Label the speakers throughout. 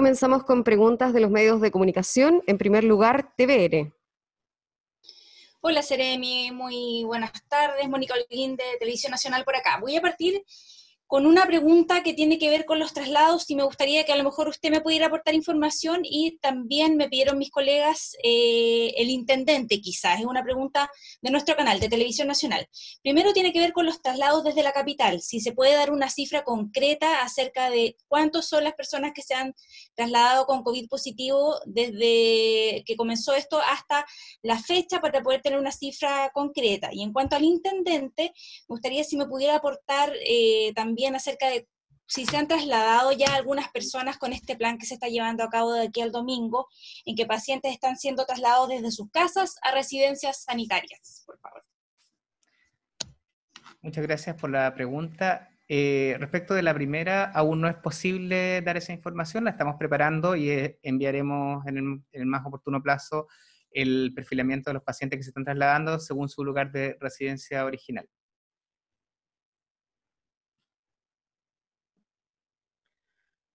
Speaker 1: comenzamos con preguntas de los medios de comunicación. En primer lugar, TVN.
Speaker 2: Hola Seremi, muy buenas tardes. Mónica Holguín de Televisión Nacional por acá. Voy a partir con una pregunta que tiene que ver con los traslados y me gustaría que a lo mejor usted me pudiera aportar información y también me pidieron mis colegas el intendente quizás. Es una pregunta de nuestro canal de Televisión Nacional. Primero tiene que ver con los traslados desde la capital. Si se puede dar una cifra concreta acerca de cuántos son las personas que se han trasladado con COVID positivo desde que comenzó esto hasta la fecha para poder tener una cifra concreta. Y en cuanto al intendente, me gustaría si me pudiera aportar también acerca de si se han trasladado ya algunas personas con este plan que se está llevando a cabo de aquí al domingo, en que pacientes están siendo trasladados desde sus casas a residencias sanitarias, por favor.
Speaker 3: Muchas gracias por la pregunta. Respecto de la primera, aún no es posible dar esa información, la estamos preparando y enviaremos en el más oportuno plazo el perfilamiento de los pacientes que se están trasladando según su lugar de residencia original.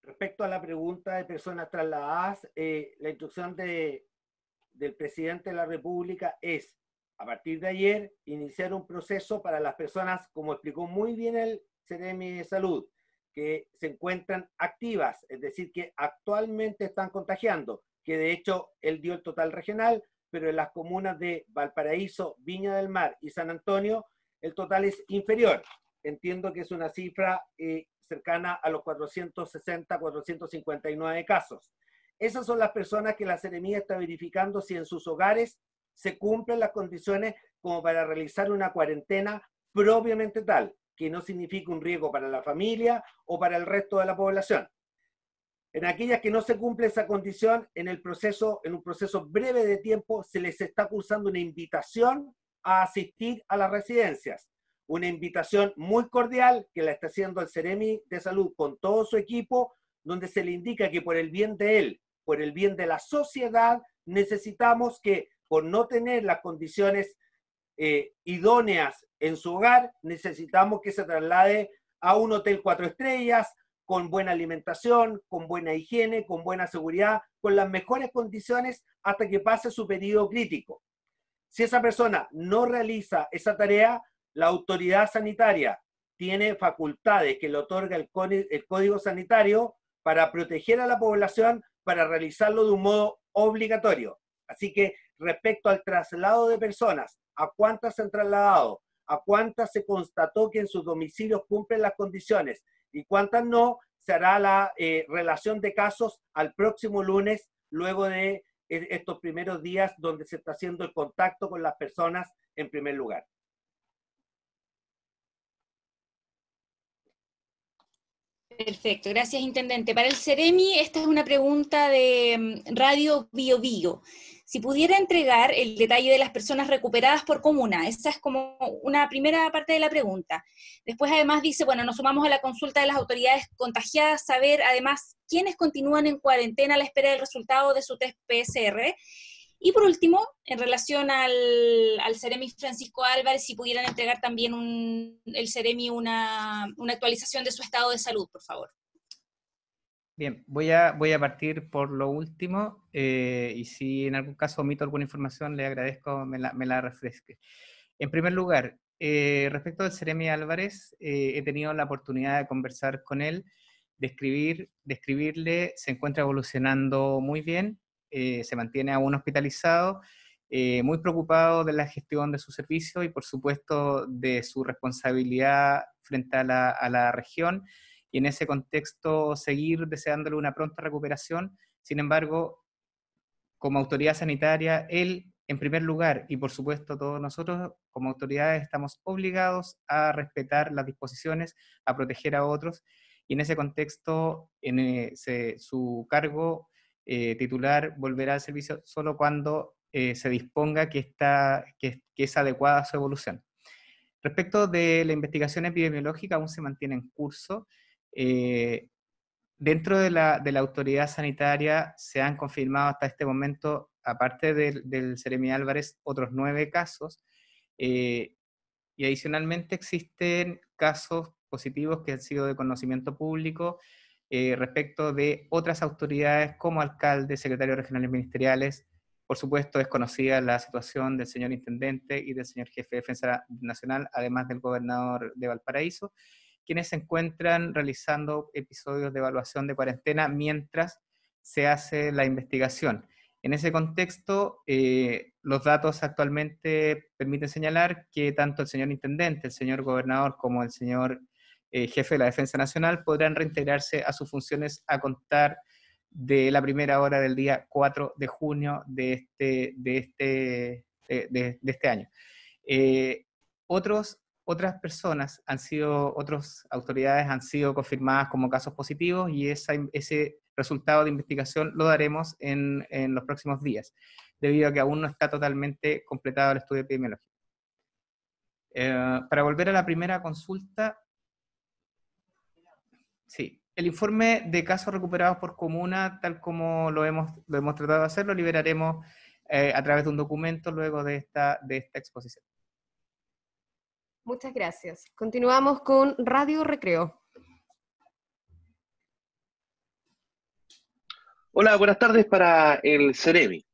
Speaker 4: Respecto a la pregunta de personas trasladadas, la instrucción del presidente de la República es, a partir de ayer, iniciar un proceso para las personas, como explicó muy bien el Seremi de Salud, que se encuentran activas, es decir, que actualmente están contagiando, que de hecho él dio el total regional, pero en las comunas de Valparaíso, Viña del Mar y San Antonio, el total es inferior. Entiendo que es una cifra cercana a los 460, 459 casos. Esas son las personas que la Seremía está verificando si en sus hogares se cumplen las condiciones como para realizar una cuarentena propiamente tal, que no signifique un riesgo para la familia o para el resto de la población. En aquellas que no se cumple esa condición, en un proceso breve de tiempo, se les está cursando una invitación a asistir a las residencias. Una invitación muy cordial que la está haciendo el Seremi de Salud con todo su equipo, donde se le indica que por el bien de él, por el bien de la sociedad, necesitamos que, por no tener las condiciones idóneas en su hogar, necesitamos que se traslade a un hotel 4 estrellas, con buena alimentación, con buena higiene, con buena seguridad, con las mejores condiciones hasta que pase su periodo crítico. Si esa persona no realiza esa tarea, la autoridad sanitaria tiene facultades que le otorga el Código Sanitario para proteger a la población, para realizarlo de un modo obligatorio. Así que respecto al traslado de personas, a cuántas se han trasladado, a cuántas se constató que en sus domicilios cumplen las condiciones y cuántas no, se hará la relación de casos al próximo lunes, luego de estos primeros días donde se está haciendo el contacto con las personas en primer lugar.
Speaker 2: Perfecto, gracias intendente. Para el Seremi, esta es una pregunta de Radio Bio Bio. Si pudiera entregar el detalle de las personas recuperadas por comuna, esa es como una primera parte de la pregunta. Después además dice, bueno, nos sumamos a la consulta de las autoridades contagiadas, saber además quiénes continúan en cuarentena a la espera del resultado de su test PCR. Y por último, en relación al Seremi Francisco Álvarez, si pudieran entregar también el Seremi una actualización de su estado de salud, por favor.
Speaker 3: Bien, voy a partir por lo último, y si en algún caso omito alguna información, le agradezco me la refresque. En primer lugar, respecto del Seremi Álvarez, he tenido la oportunidad de conversar con él, describirle, se encuentra evolucionando muy bien, se mantiene aún hospitalizado, muy preocupado de la gestión de su servicio y por supuesto de su responsabilidad frente a la región, y en ese contexto seguir deseándole una pronta recuperación. Sin embargo, como autoridad sanitaria, él en primer lugar, y por supuesto todos nosotros como autoridades estamos obligados a respetar las disposiciones, a proteger a otros, y en ese contexto su cargo titular volverá al servicio solo cuando se disponga que es adecuada su evolución. Respecto de la investigación epidemiológica, aún se mantiene en curso. Dentro de la autoridad sanitaria se han confirmado hasta este momento, aparte del Seremi Álvarez, otros 9 casos, y adicionalmente existen casos positivos que han sido de conocimiento público respecto de otras autoridades como alcaldes, secretarios regionales ministeriales. Por supuesto, es conocida la situación del señor intendente y del señor jefe de Defensa Nacional, además del gobernador de Valparaíso, quienes se encuentran realizando episodios de evaluación de cuarentena mientras se hace la investigación. En ese contexto, los datos actualmente permiten señalar que tanto el señor intendente, el señor gobernador, como el señor jefe de la Defensa Nacional podrán reintegrarse a sus funciones a contar de la primera hora del día 4 de junio de este año. Otras personas otras autoridades han sido confirmadas como casos positivos y ese resultado de investigación lo daremos en los próximos días, debido a que aún no está totalmente completado el estudio epidemiológico. Para volver a la primera consulta, sí, el informe de casos recuperados por comuna, tal como lo hemos tratado de hacer, lo liberaremos a través de un documento luego de esta exposición.
Speaker 1: Muchas gracias. Continuamos con Radio Recreo.
Speaker 5: Hola, buenas tardes para el Ceremi.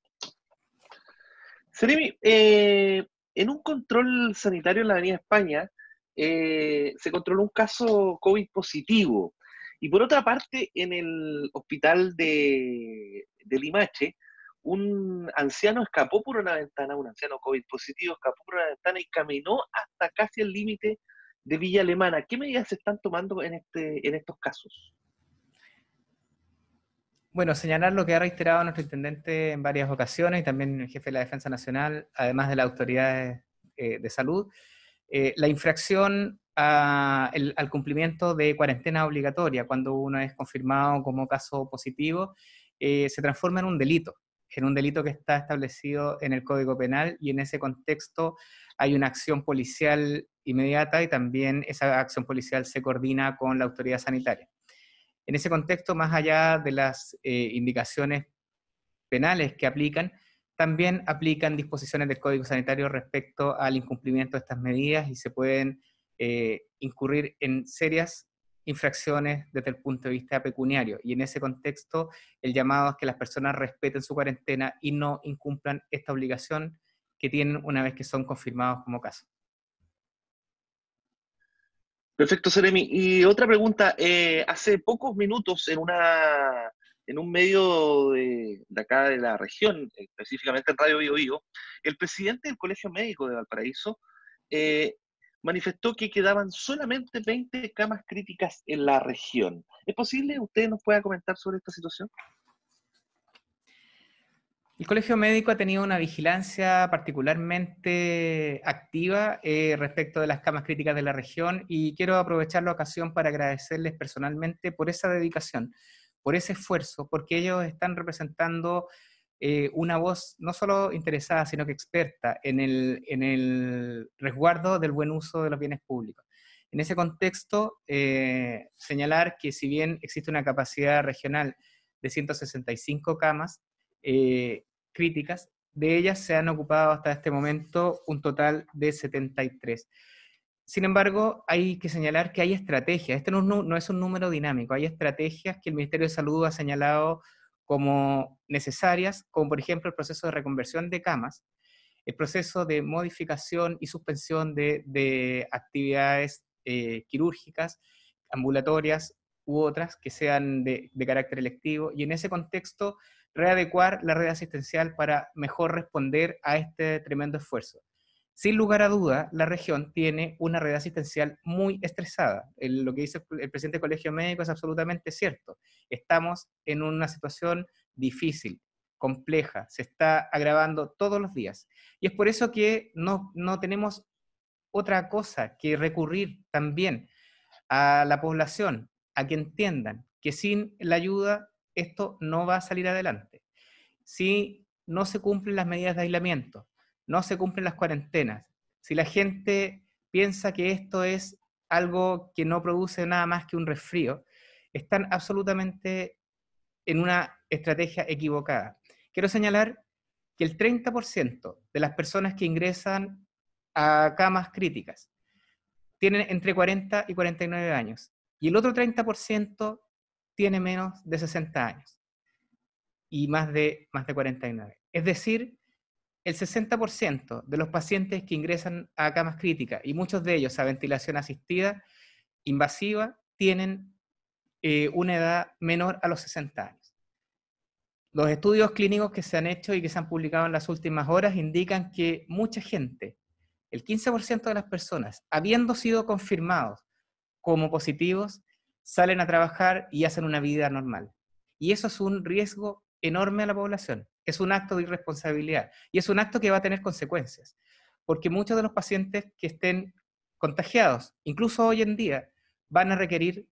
Speaker 5: Ceremi, en un control sanitario en la Avenida España, se controló un caso COVID positivo. Y por otra parte, en el hospital de Limache, un anciano escapó por una ventana, un anciano COVID positivo escapó por una ventana y caminó hasta casi el límite de Villa Alemana. ¿Qué medidas se están tomando en estos casos?
Speaker 3: Bueno, señalar lo que ha reiterado nuestro intendente en varias ocasiones y también el jefe de la Defensa Nacional, además de las autoridades de salud, la infracción al cumplimiento de cuarentena obligatoria cuando uno es confirmado como caso positivo, se transforma en un delito que está establecido en el Código Penal, y en ese contexto hay una acción policial inmediata y también esa acción policial se coordina con la autoridad sanitaria. En ese contexto, más allá de las indicaciones penales que aplican, también aplican disposiciones del Código Sanitario respecto al incumplimiento de estas medidas y se pueden incurrir en serias infracciones desde el punto de vista pecuniario. Y en ese contexto, el llamado es que las personas respeten su cuarentena y no incumplan esta obligación que tienen una vez que son confirmados como casos.
Speaker 5: Perfecto, Ceremi. Y otra pregunta, hace pocos minutos en un medio de acá de la región, específicamente en Radio Bio Bio, el presidente del Colegio Médico de Valparaíso manifestó que quedaban solamente 20 camas críticas en la región. ¿Es posible que usted nos pueda comentar sobre esta situación?
Speaker 3: El Colegio Médico ha tenido una vigilancia particularmente activa respecto de las camas críticas de la región, y quiero aprovechar la ocasión para agradecerles personalmente por esa dedicación, por ese esfuerzo, porque ellos están representando una voz no solo interesada, sino que experta en el resguardo del buen uso de los bienes públicos. En ese contexto, señalar que si bien existe una capacidad regional de 165 camas críticas, de ellas se han ocupado hasta este momento un total de 73. Sin embargo, hay que señalar que hay estrategias. Este no es un número dinámico, hay estrategias que el Ministerio de Salud ha señalado como necesarias, como por ejemplo el proceso de reconversión de camas, el proceso de modificación y suspensión de actividades quirúrgicas, ambulatorias u otras que sean de carácter electivo, y en ese contexto readecuar la red asistencial para mejor responder a este tremendo esfuerzo. Sin lugar a duda, la región tiene una red asistencial muy estresada. Lo que dice el presidente del Colegio Médico es absolutamente cierto. Estamos en una situación difícil, compleja, se está agravando todos los días. Y es por eso que no tenemos otra cosa que recurrir también a la población, a que entiendan que sin la ayuda esto no va a salir adelante. Si no se cumplen las medidas de aislamiento, no se cumplen las cuarentenas, si la gente piensa que esto es algo que no produce nada más que un resfrío, están absolutamente en una estrategia equivocada. Quiero señalar que el 30% de las personas que ingresan a camas críticas tienen entre 40 y 49 años, y el otro 30% tiene menos de 60 años y más de 49. Es decir, el 60% de los pacientes que ingresan a camas críticas, y muchos de ellos a ventilación asistida invasiva, tienen una edad menor a los 60 años. Los estudios clínicos que se han hecho y que se han publicado en las últimas horas indican que mucha gente, el 15% de las personas, habiendo sido confirmados como positivos, salen a trabajar y hacen una vida normal. Y eso es un riesgo enorme a la población. Es un acto de irresponsabilidad. Y es un acto que va a tener consecuencias. Porque muchos de los pacientes que estén contagiados, incluso hoy en día, van a requerir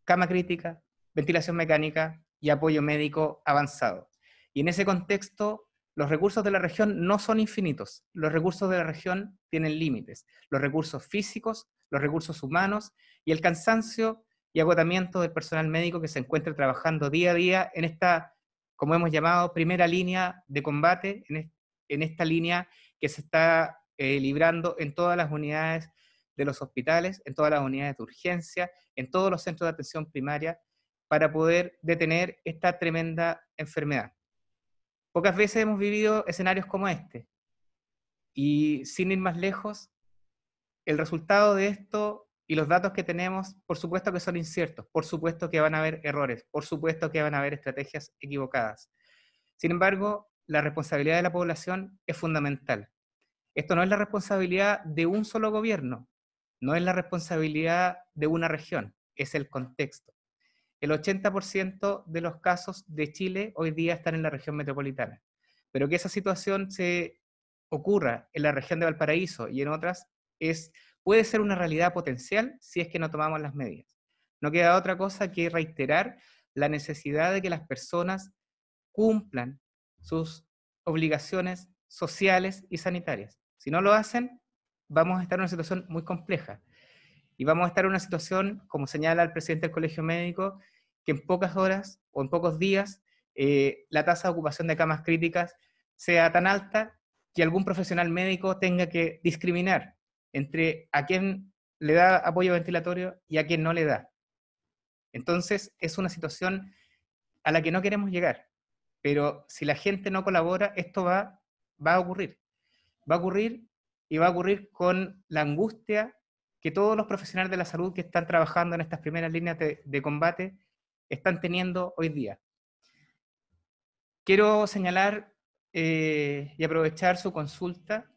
Speaker 3: cama crítica, ventilación mecánica y apoyo médico avanzado. Y en ese contexto, los recursos de la región no son infinitos. Los recursos de la región tienen límites. Los recursos físicos, los recursos humanos y el cansancio y agotamiento del personal médico que se encuentra trabajando día a día en esta, como hemos llamado, primera línea de combate, en esta línea que se está librando en todas las unidades de los hospitales, en todas las unidades de urgencia, en todos los centros de atención primaria, para poder detener esta tremenda enfermedad. Pocas veces hemos vivido escenarios como este, y sin ir más lejos, el resultado de esto y los datos que tenemos, por supuesto que son inciertos, por supuesto que van a haber errores, por supuesto que van a haber estrategias equivocadas. Sin embargo, la responsabilidad de la población es fundamental. Esto no es la responsabilidad de un solo gobierno, no es la responsabilidad de una región, es el contexto. El 80% de los casos de Chile hoy día están en la región metropolitana, pero que esa situación se ocurra en la región de Valparaíso y en otras puede ser una realidad potencial si es que no tomamos las medidas. No queda otra cosa que reiterar la necesidad de que las personas cumplan sus obligaciones sociales y sanitarias. Si no lo hacen, vamos a estar en una situación muy compleja. Y vamos a estar en una situación, como señala el presidente del Colegio Médico, que en pocas horas o en pocos días la tasa de ocupación de camas críticas sea tan alta que algún profesional médico tenga que discriminar entre a quién le da apoyo ventilatorio y a quién no le da. Entonces, es una situación a la que no queremos llegar. Pero si la gente no colabora, esto va a ocurrir. Va a ocurrir y va a ocurrir con la angustia que todos los profesionales de la salud que están trabajando en estas primeras líneas de combate están teniendo hoy día. Quiero señalar y aprovechar su consulta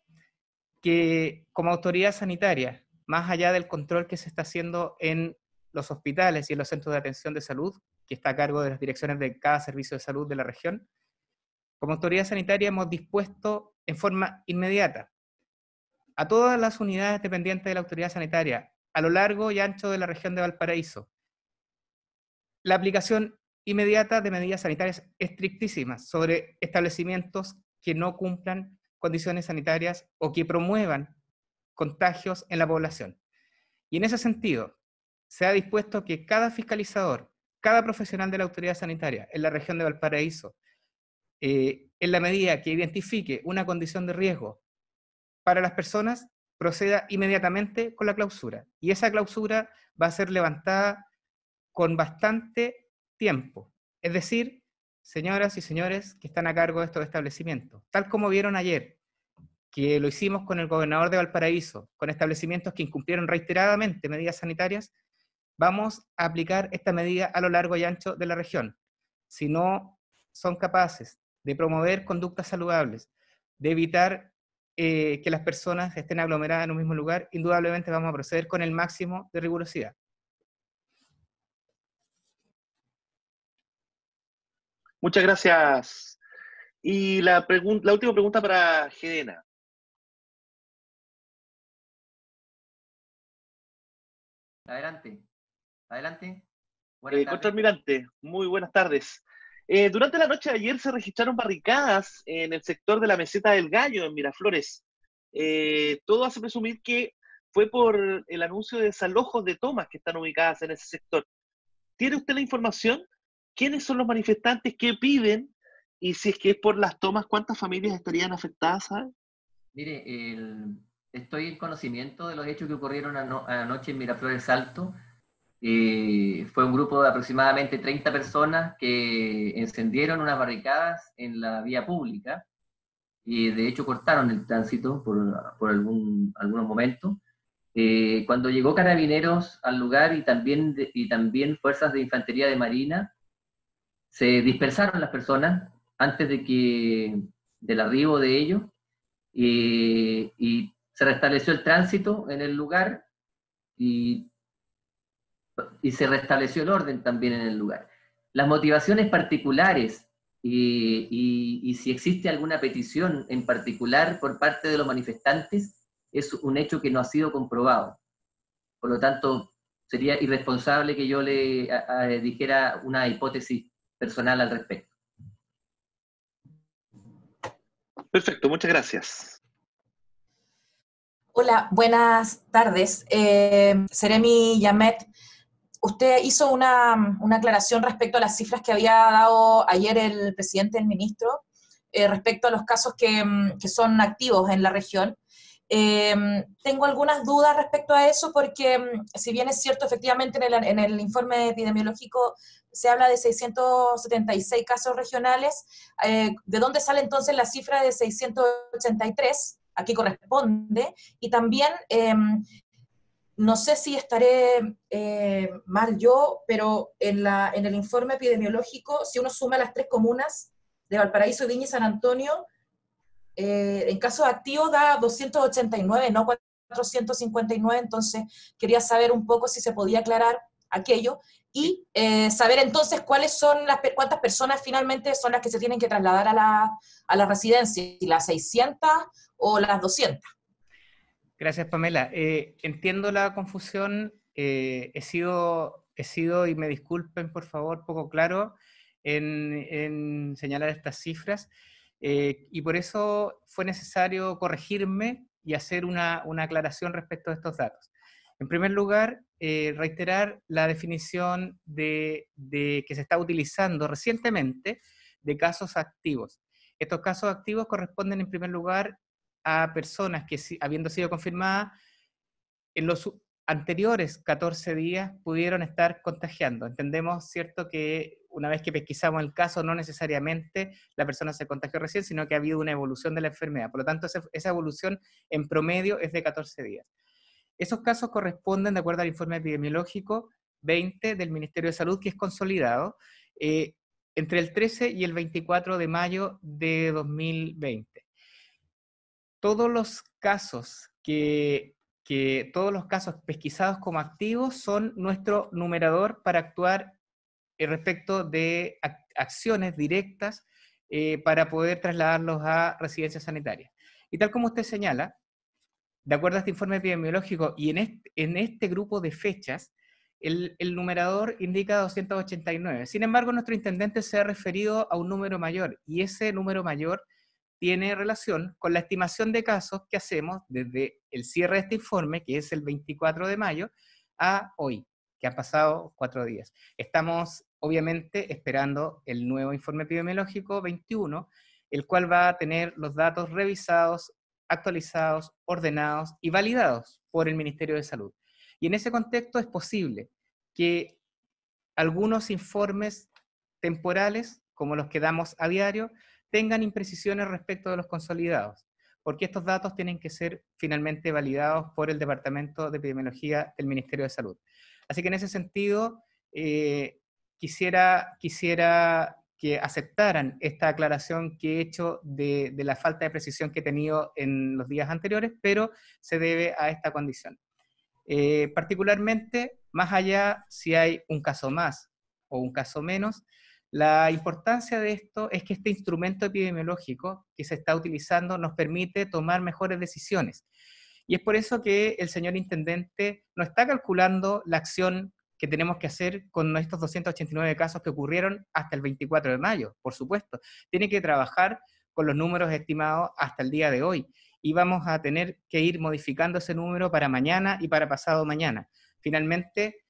Speaker 3: que como autoridad sanitaria, más allá del control que se está haciendo en los hospitales y en los centros de atención de salud, que está a cargo de las direcciones de cada servicio de salud de la región, como autoridad sanitaria hemos dispuesto en forma inmediata a todas las unidades dependientes de la autoridad sanitaria a lo largo y ancho de la región de Valparaíso la aplicación inmediata de medidas sanitarias estrictísimas sobre establecimientos que no cumplan condiciones sanitarias o que promuevan contagios en la población. Y en ese sentido, se ha dispuesto que cada fiscalizador, cada profesional de la autoridad sanitaria en la región de Valparaíso, en la medida que identifique una condición de riesgo para las personas, proceda inmediatamente con la clausura. Y esa clausura va a ser levantada con bastante tiempo. Es decir, señoras y señores que están a cargo de estos establecimientos, tal como vieron ayer, que lo hicimos con el gobernador de Valparaíso, con establecimientos que incumplieron reiteradamente medidas sanitarias, vamos a aplicar esta medida a lo largo y ancho de la región. Si no son capaces de promover conductas saludables, de evitar que las personas estén aglomeradas en un mismo lugar, indudablemente vamos a proceder con el máximo de rigurosidad.
Speaker 5: Muchas gracias. Y la última pregunta para Gedena.
Speaker 6: Adelante. Adelante. Buenas tardes.
Speaker 5: Contraalmirante, muy buenas tardes. Durante la noche de ayer se registraron barricadas en el sector de la Meseta del Gallo, en Miraflores. Todo hace presumir que fue por el anuncio de desalojos de tomas que están ubicadas en ese sector. ¿Tiene usted la información? ¿Quiénes son los manifestantes? ¿Qué piden? Y si es que es por las tomas, ¿cuántas familias estarían afectadas? ¿Sabe?
Speaker 6: Mire, estoy en conocimiento de los hechos que ocurrieron anoche en Miraflores Alto. Fue un grupo de aproximadamente 30 personas que encendieron unas barricadas en la vía pública y de hecho cortaron el tránsito por algunos momentos. Cuando llegó Carabineros al lugar y también fuerzas de infantería de Marina, se dispersaron las personas antes del arribo de ellos y se restableció el tránsito en el lugar y se restableció el orden también en el lugar. Las motivaciones particulares y si existe alguna petición en particular por parte de los manifestantes es un hecho que no ha sido comprobado. Por lo tanto, sería irresponsable que yo le dijera una hipótesis personal al respecto.
Speaker 5: Perfecto, muchas gracias.
Speaker 7: Hola, buenas tardes. Seremi Yamet, usted hizo una aclaración respecto a las cifras que había dado ayer el presidente del ministro respecto a los casos que son activos en la región. Tengo algunas dudas respecto a eso porque si bien es cierto, efectivamente en el informe epidemiológico se habla de 676 casos regionales, ¿de dónde sale entonces la cifra de 683? ¿A qué corresponde? Y también, no sé si estaré mal yo, pero en el informe epidemiológico, si uno suma las 3 comunas de Valparaíso, Viña y San Antonio, en casos activos da 289, no 459, entonces quería saber un poco si se podía aclarar aquello, y saber entonces cuántas personas finalmente son las que se tienen que trasladar a la residencia, si las 600 o las 200.
Speaker 3: Gracias, Pamela. Entiendo la confusión. He sido, y me disculpen, por favor, poco claro en señalar estas cifras. Y por eso fue necesario corregirme y hacer una aclaración respecto a estos datos. En primer lugar, reiterar la definición de que se está utilizando recientemente de casos activos. Estos casos activos corresponden en primer lugar a personas que, habiendo sido confirmadas, en los anteriores 14 días pudieron estar contagiando. Entendemos, ¿cierto?, que una vez que pesquisamos el caso, no necesariamente la persona se contagió recién, sino que ha habido una evolución de la enfermedad. Por lo tanto, esa evolución en promedio es de 14 días. Esos casos corresponden, de acuerdo al informe epidemiológico 20 del Ministerio de Salud, que es consolidado, entre el 13 y el 24 de mayo de 2020. Todos los casos todos los casos pesquisados como activos son nuestro numerador para actuar respecto de acciones directas para poder trasladarlos a residencias sanitarias. Y tal como usted señala, de acuerdo a este informe epidemiológico y en este grupo de fechas, el numerador indica 289. Sin embargo, nuestro intendente se ha referido a un número mayor, y ese número mayor tiene relación con la estimación de casos que hacemos desde el cierre de este informe, que es el 24 de mayo, a hoy, que han pasado 4 días. Estamos, obviamente, esperando el nuevo informe epidemiológico 21, el cual va a tener los datos revisados, actualizados, ordenados y validados por el Ministerio de Salud. Y en ese contexto es posible que algunos informes temporales, como los que damos a diario, tengan imprecisiones respecto de los consolidados, porque estos datos tienen que ser finalmente validados por el Departamento de Epidemiología del Ministerio de Salud. Así que en ese sentido, quisiera que aceptaran esta aclaración que he hecho de la falta de precisión que he tenido en los días anteriores, pero se debe a esta condición. Particularmente, más allá si hay un caso más o un caso menos, la importancia de esto es que este instrumento epidemiológico que se está utilizando nos permite tomar mejores decisiones. Y es por eso que el señor intendente no está calculando la acción que tenemos que hacer con estos 289 casos que ocurrieron hasta el 24 de mayo, por supuesto. Tiene que trabajar con los números estimados hasta el día de hoy. Y vamos a tener que ir modificando ese número para mañana y para pasado mañana. Finalmente,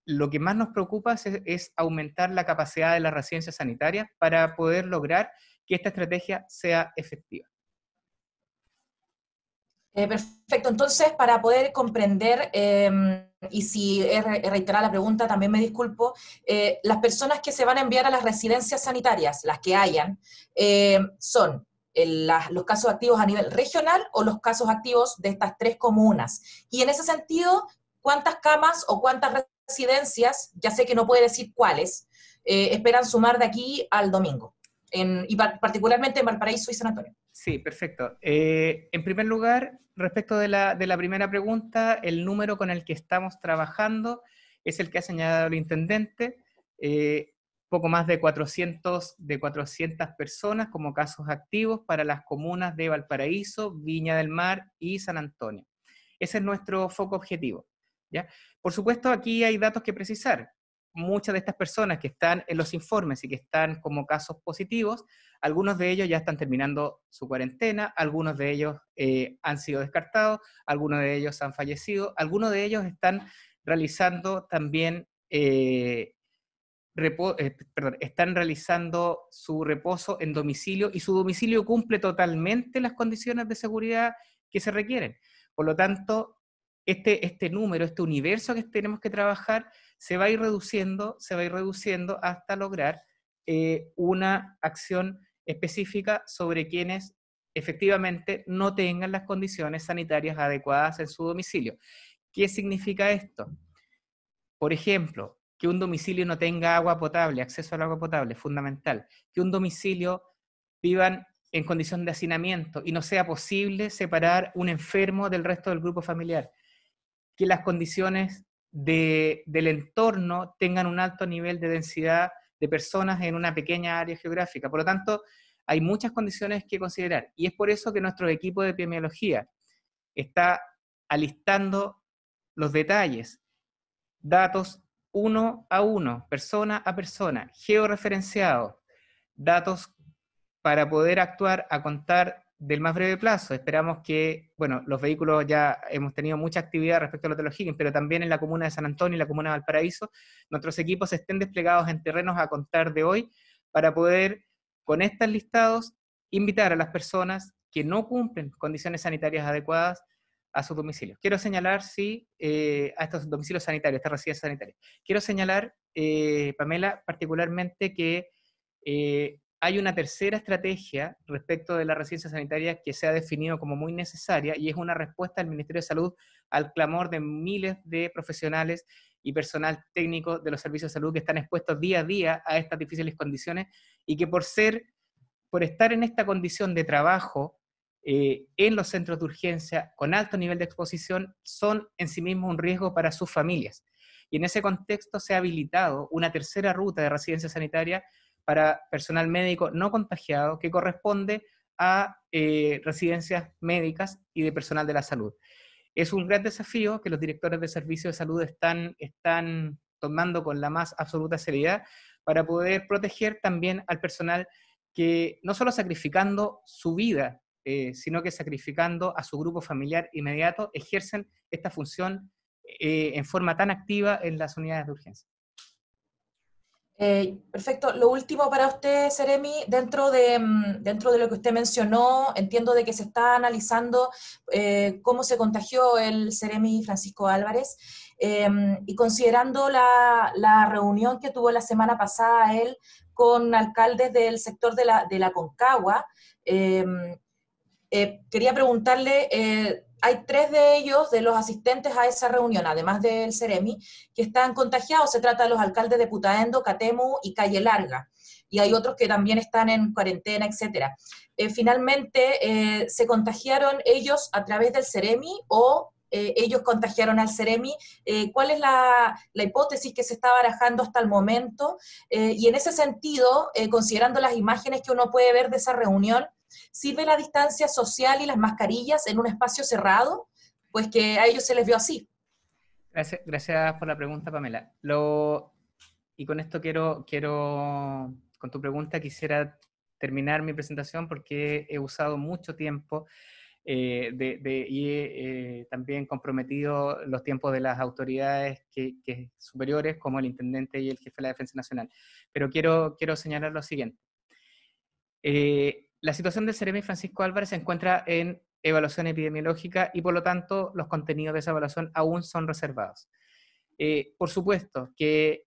Speaker 3: lo que más nos preocupa es aumentar la capacidad de las residencias sanitarias para poder lograr que esta estrategia sea efectiva.
Speaker 7: Perfecto, entonces para poder comprender y si he reiterado la pregunta, también me disculpo, las personas que se van a enviar a las residencias sanitarias, las que hayan, son los casos activos a nivel regional o los casos activos de estas 3 comunas. Y en ese sentido, ¿cuántas camas o cuántas residencias, ya sé que no puede decir cuáles, esperan sumar de aquí al domingo? Y particularmente en Valparaíso y San Antonio.
Speaker 3: Sí, perfecto. En primer lugar, respecto de la primera pregunta, el número con el que estamos trabajando es el que ha señalado el intendente, poco más de 400 personas como casos activos para las comunas de Valparaíso, Viña del Mar y San Antonio. Ese es nuestro foco objetivo, ¿ya? Por supuesto, aquí hay datos que precisar. Muchas de estas personas que están en los informes y que están como casos positivos, algunos de ellos ya están terminando su cuarentena, algunos de ellos han sido descartados, algunos de ellos han fallecido, algunos de ellos están realizando también, están realizando su reposo en domicilio y su domicilio cumple totalmente las condiciones de seguridad que se requieren. Por lo tanto, este número, este universo que tenemos que trabajar, se va a ir reduciendo hasta lograr una acción específica sobre quienes efectivamente no tengan las condiciones sanitarias adecuadas en su domicilio. ¿Qué significa esto? Por ejemplo, que un domicilio no tenga agua potable, acceso al agua potable, es fundamental. Que un domicilio vivan en condición de hacinamiento y no sea posible separar un enfermo del resto del grupo familiar. Que las condiciones del entorno tengan un alto nivel de densidad de personas en una pequeña área geográfica. Por lo tanto, hay muchas condiciones que considerar. Y es por eso que nuestro equipo de epidemiología está alistando los detalles, datos uno a uno, persona a persona, georreferenciados, datos para poder actuar a contar del más breve plazo. Esperamos que, bueno, los vehículos ya hemos tenido mucha actividad respecto a los de los Higgins, pero también en la comuna de San Antonio y la comuna de Valparaíso, nuestros equipos estén desplegados en terrenos a contar de hoy para poder, con estos listados, invitar a las personas que no cumplen condiciones sanitarias adecuadas a sus domicilios. Quiero señalar, sí, a estos domicilios sanitarios, estas residencias sanitarias. Quiero señalar, Pamela, particularmente que hay una tercera estrategia respecto de la residencia sanitaria que se ha definido como muy necesaria y es una respuesta del Ministerio de Salud al clamor de miles de profesionales y personal técnico de los servicios de salud que están expuestos día a día a estas difíciles condiciones y que por estar en esta condición de trabajo en los centros de urgencia con alto nivel de exposición son en sí mismos un riesgo para sus familias. Y en ese contexto se ha habilitado una tercera ruta de residencia sanitaria para personal médico no contagiado que corresponde a residencias médicas y de personal de la salud. Es un gran desafío que los directores de servicios de salud están tomando con la más absoluta seriedad para poder proteger también al personal que no solo sacrificando su vida, sino que sacrificando a su grupo familiar inmediato, ejercen esta función en forma tan activa en las unidades de urgencia.
Speaker 7: Perfecto. Lo último para usted, Seremi, dentro de lo que usted mencionó, entiendo de que se está analizando cómo se contagió el Seremi Francisco Álvarez, y considerando la reunión que tuvo la semana pasada él con alcaldes del sector de la Concagua, quería preguntarle, hay 3 de ellos, de los asistentes a esa reunión, además del Seremi, que están contagiados. Se trata de los alcaldes de Putaendo, Catemu y Calle Larga. Y hay otros que también están en cuarentena, etc. Finalmente, ¿se contagiaron ellos a través del Seremi o ellos contagiaron al Seremi? ¿Cuál es la hipótesis que se está barajando hasta el momento? Y en ese sentido, considerando las imágenes que uno puede ver de esa reunión, ¿sirve la distancia social y las mascarillas en un espacio cerrado? Pues que a ellos se les vio así.
Speaker 3: Gracias por la pregunta, Pamela. Y con esto con tu pregunta quisiera terminar mi presentación porque he usado mucho tiempo y he también comprometido los tiempos de las autoridades superiores como el intendente y el jefe de la Defensa Nacional. Pero quiero señalar lo siguiente. La situación del Seremi Francisco Álvarez se encuentra en evaluación epidemiológica y por lo tanto los contenidos de esa evaluación aún son reservados. Por supuesto que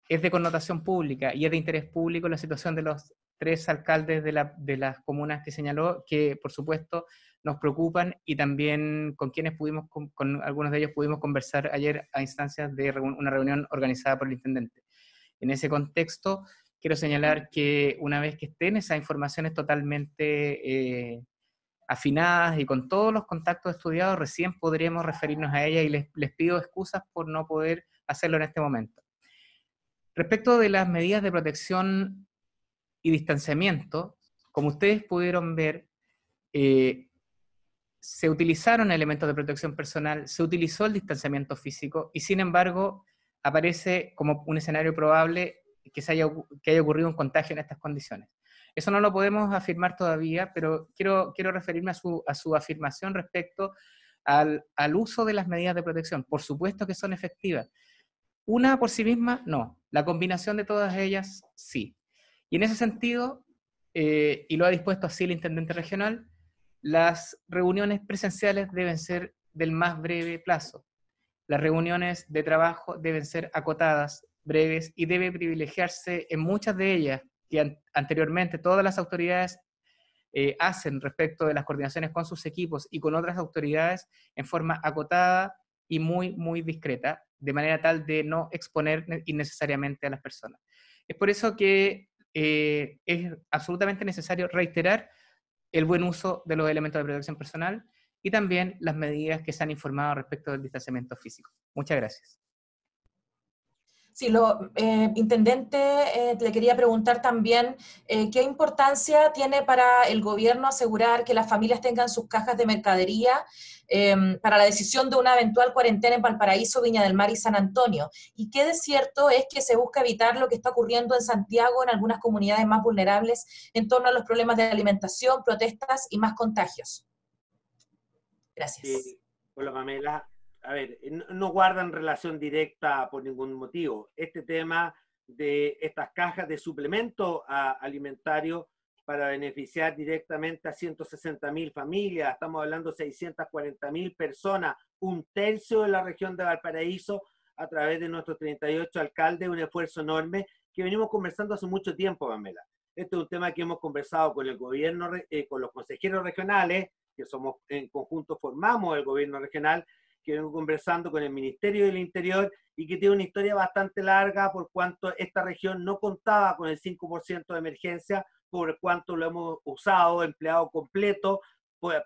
Speaker 3: es de connotación pública y es de interés público la situación de los 3 alcaldes de las comunas que señaló, que por supuesto nos preocupan, y también con quienes con algunos de ellos pudimos conversar ayer a instancias de una reunión organizada por el intendente. En ese contexto, quiero señalar que una vez que estén esas informaciones totalmente afinadas y con todos los contactos estudiados, recién podremos referirnos a ellas, y les pido excusas por no poder hacerlo en este momento. Respecto de las medidas de protección y distanciamiento, como ustedes pudieron ver, se utilizaron elementos de protección personal, se utilizó el distanciamiento físico, y sin embargo aparece como un escenario probable que haya ocurrido un contagio en estas condiciones. Eso no lo podemos afirmar todavía, pero quiero referirme a su afirmación respecto al uso de las medidas de protección. Por supuesto que son efectivas. Una por sí misma, no. La combinación de todas ellas, sí. Y en ese sentido, y lo ha dispuesto así el intendente regional, las reuniones presenciales deben ser del más breve plazo. Las reuniones de trabajo deben ser acotadas, breves, y debe privilegiarse en muchas de ellas que anteriormente todas las autoridades hacen respecto de las coordinaciones con sus equipos y con otras autoridades en forma acotada y muy, muy discreta, de manera tal de no exponer innecesariamente a las personas. Es por eso que es absolutamente necesario reiterar el buen uso de los elementos de protección personal y también las medidas que se han informado respecto del distanciamiento físico. Muchas gracias.
Speaker 7: Sí, intendente, le quería preguntar también qué importancia tiene para el gobierno asegurar que las familias tengan sus cajas de mercadería para la decisión de una eventual cuarentena en Valparaíso, Viña del Mar y San Antonio. Y qué de cierto es que se busca evitar lo que está ocurriendo en Santiago, en algunas comunidades más vulnerables, en torno a los problemas de alimentación, protestas y más contagios. Gracias.
Speaker 4: Hola, Pamela. A ver, no guardan relación directa por ningún motivo. Este tema de estas cajas de suplemento alimentario para beneficiar directamente a 160.000 familias, estamos hablando de 640.000 personas, 1/3 de la región de Valparaíso, a través de nuestros 38 alcaldes, un esfuerzo enorme que venimos conversando hace mucho tiempo, Pamela. Este es un tema que hemos conversado con el gobierno, con los consejeros regionales, que somos en conjunto, formamos el gobierno regional, que vengo conversando con el Ministerio del Interior y que tiene una historia bastante larga por cuanto esta región no contaba con el 5% de emergencia, por cuanto lo hemos usado, empleado completo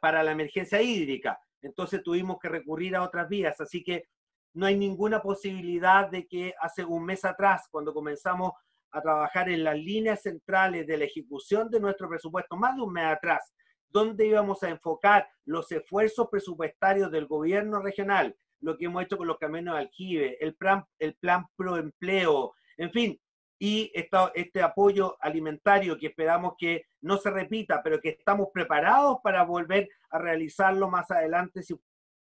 Speaker 4: para la emergencia hídrica. Entonces tuvimos que recurrir a otras vías, así que no hay ninguna posibilidad de que hace un mes atrás, cuando comenzamos a trabajar en las líneas centrales de la ejecución de nuestro presupuesto, más de un mes atrás, donde íbamos a enfocar los esfuerzos presupuestarios del gobierno regional, lo que hemos hecho con los caminos de aljibe, el plan Proempleo, en fin, y este apoyo alimentario que esperamos que no se repita, pero que estamos preparados para volver a realizarlo más adelante si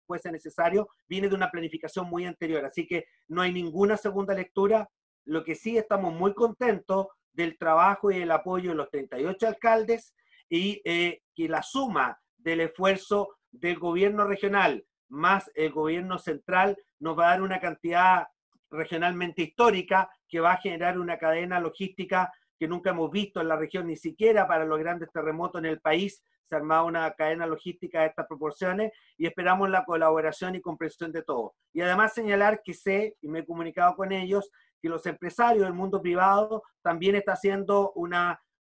Speaker 4: fuese necesario, viene de una planificación muy anterior, así que no hay ninguna segunda lectura. Lo que sí estamos muy contentos del trabajo y el apoyo de los 38 alcaldes, y que la suma del esfuerzo del gobierno regional más el gobierno central nos va a dar una cantidad regionalmente histórica que va a generar una cadena logística que nunca hemos visto en la región, ni siquiera para los grandes terremotos en el país se ha armado una cadena logística de estas proporciones, y esperamos la colaboración y comprensión de todos. Y además señalar que sé, y me he comunicado con ellos, que los empresarios del mundo privado también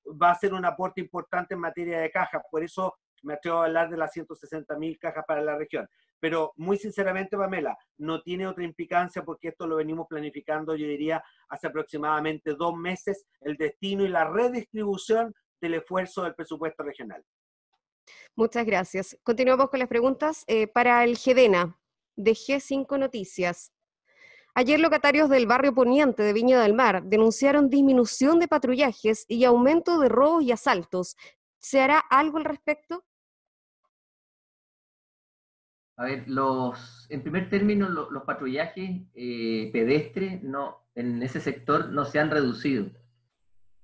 Speaker 4: va a ser un aporte importante en materia de cajas, por eso me atrevo a hablar de las 160.000 cajas para la región. Pero muy sinceramente, Pamela, no tiene otra implicancia porque esto lo venimos planificando, yo diría, hace aproximadamente 2 meses, el destino y la redistribución del esfuerzo del presupuesto regional.
Speaker 1: Muchas gracias. Continuamos con las preguntas para el GEDENA, de G5 Noticias. Ayer locatarios del barrio Poniente de Viña del Mar denunciaron disminución de patrullajes y aumento de robos y asaltos. ¿Se hará algo al respecto?
Speaker 6: A ver, en primer término, los patrullajes pedestres en ese sector no se han reducido.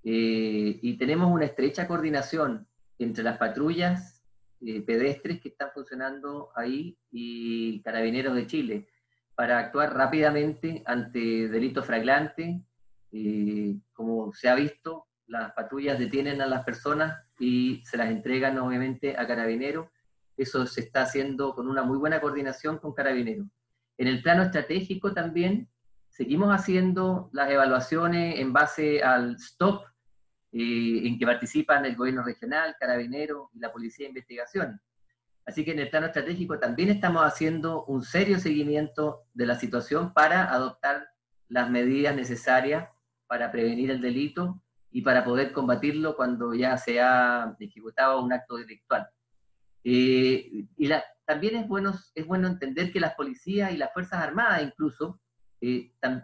Speaker 6: Y tenemos una estrecha coordinación entre las patrullas pedestres que están funcionando ahí y Carabineros de Chile. para actuar rápidamente ante delitos flagrantes. Como se ha visto, las patrullas detienen a las personas y se las entregan obviamente a Carabineros. Eso se está haciendo con una muy buena coordinación con Carabineros. En el plano estratégico también seguimos haciendo las evaluaciones en base al STOP, en que participan el gobierno regional, Carabineros y la Policía de Investigaciones. Así que en el plano estratégico también estamos haciendo un serio seguimiento de la situación para adoptar las medidas necesarias para prevenir el delito y para poder combatirlo cuando ya se ha ejecutado un acto delictual. También es bueno entender que las policías y las Fuerzas Armadas incluso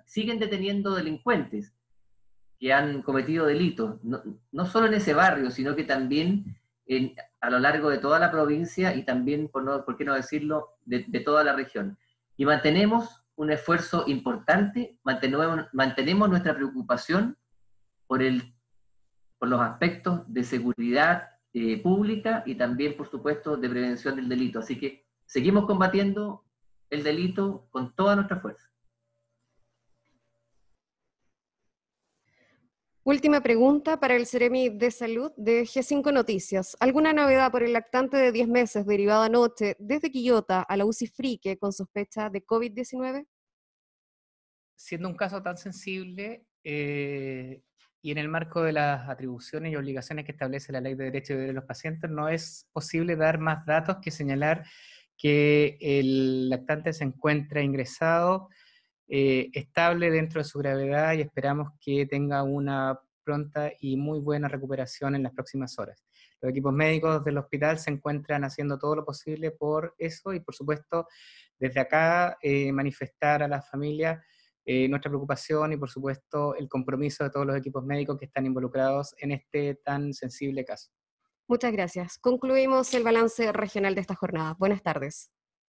Speaker 6: siguen deteniendo delincuentes que han cometido delitos, no solo en ese barrio, sino que también a lo largo de toda la provincia y también, por qué no decirlo, de toda la región. Y mantenemos un esfuerzo importante, mantenemos nuestra preocupación por los aspectos de seguridad pública y también, por supuesto, de prevención del delito. Así que seguimos combatiendo el delito con toda nuestra fuerza.
Speaker 1: Última pregunta para el Seremi de Salud de G5 Noticias. ¿Alguna novedad por el lactante de 10 meses derivado anoche desde Quillota a la UCI Frique con sospecha de COVID-19?
Speaker 3: Siendo un caso tan sensible y en el marco de las atribuciones y obligaciones que establece la Ley de Derechos y Deberes de los Pacientes, no es posible dar más datos que señalar que el lactante se encuentra ingresado, estable dentro de su gravedad y esperamos que tenga una pronta y muy buena recuperación en las próximas horas. Los equipos médicos del hospital se encuentran haciendo todo lo posible por eso y por supuesto desde acá manifestar a las familias nuestra preocupación y por supuesto el compromiso de todos los equipos médicos que están involucrados en este tan sensible caso.
Speaker 1: Muchas gracias. Concluimos el balance regional de esta jornada. Buenas tardes.